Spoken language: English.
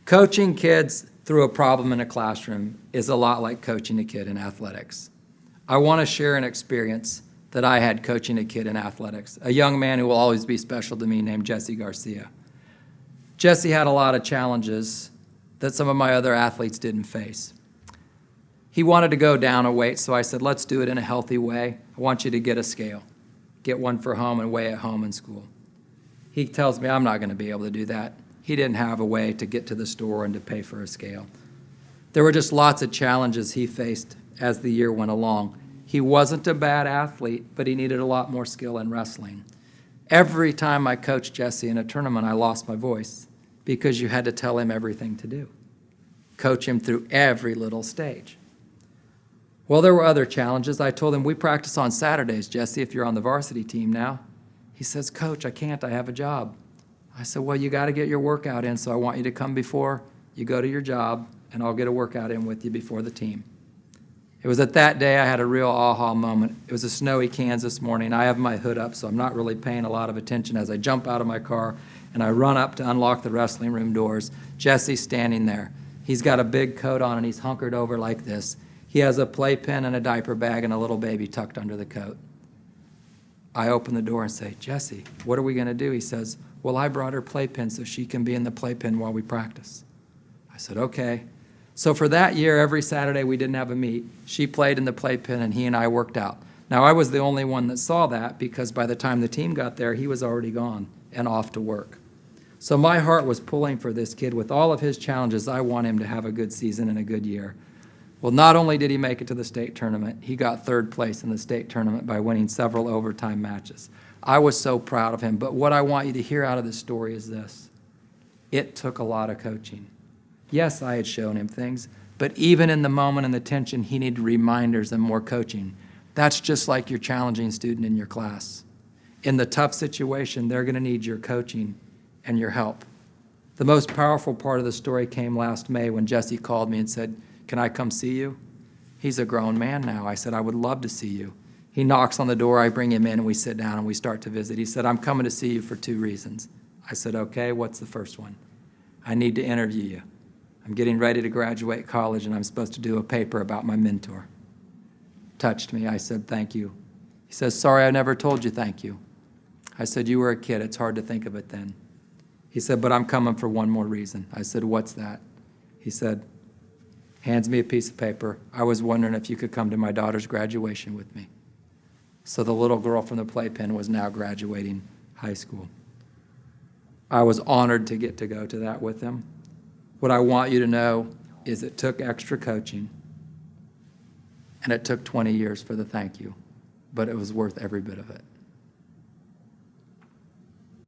Coaching kids through a problem in a classroom is a lot like coaching a kid in athletics. I want to share an experience that I had coaching a kid in athletics, a young man who will always be special to me named Jesse Garcia. Jesse had a lot of challenges that some of my other athletes didn't face. He wanted to go down a weight, so I said, let's do it in a healthy way. I want you to get a scale. Get one for home and weigh at home in school. He tells me I'm not going to be able to do that. He didn't have a way to get to the store and to pay for a scale. There were just lots of challenges he faced as the year went along. He wasn't a bad athlete, but he needed a lot more skill in wrestling. Every time I coached Jesse in a tournament, I lost my voice because you had to tell him everything to do. Coach him through every little stage. Well, there were other challenges. I told him, we practice on Saturdays, Jesse, if you're on the varsity team now. He says, Coach, I can't, I have a job. I said, well, you got to get your workout in, so I want you to come before you go to your job, and I'll get a workout in with you before the team. It was at that day I had a real aha moment. It was a snowy Kansas morning. I have my hood up, so I'm not really paying a lot of attention as I jump out of my car, and I run up to unlock the wrestling room doors. Jesse's standing there. He's got a big coat on, and he's hunkered over like this. He has a playpen and a diaper bag and a little baby tucked under the coat. I open the door and say, Jesse, what are we going to do? He says, well, I brought her playpen so she can be in the playpen while we practice. I said, okay. So for that year, every Saturday we didn't have a meet. She played in the playpen and he and I worked out. Now, I was the only one that saw that because by the time the team got there, he was already gone and off to work. So my heart was pulling for this kid. With all of his challenges, I want him to have a good season and a good year. Well, not only did he make it to the state tournament, he got third place in the state tournament by winning several overtime matches. I was so proud of him, but what I want you to hear out of this story is this. It took a lot of coaching. Yes, I had shown him things, but even in the moment and the tension, he needed reminders and more coaching. That's just like your challenging student in your class. In the tough situation, they're going to need your coaching and your help. The most powerful part of the story came last May when Jesse called me and said, can I come see you? He's a grown man now. I said, I would love to see you. He knocks on the door, I bring him in, and we sit down and we start to visit. He said, I'm coming to see you for 2 reasons. I said, okay, what's the first one? I need to interview you. I'm getting ready to graduate college, and I'm supposed to do a paper about my mentor. Touched me. I said, thank you. He says, sorry, I never told you thank you. I said, you were a kid. It's hard to think of it then. He said, but I'm coming for one more reason. I said, what's that? He said, hands me a piece of paper. I was wondering if you could come to my daughter's graduation with me. So the little girl from the playpen was now graduating high school. I was honored to get to go to that with him. What I want you to know is it took extra coaching, and it took 20 years for the thank you, but it was worth every bit of it.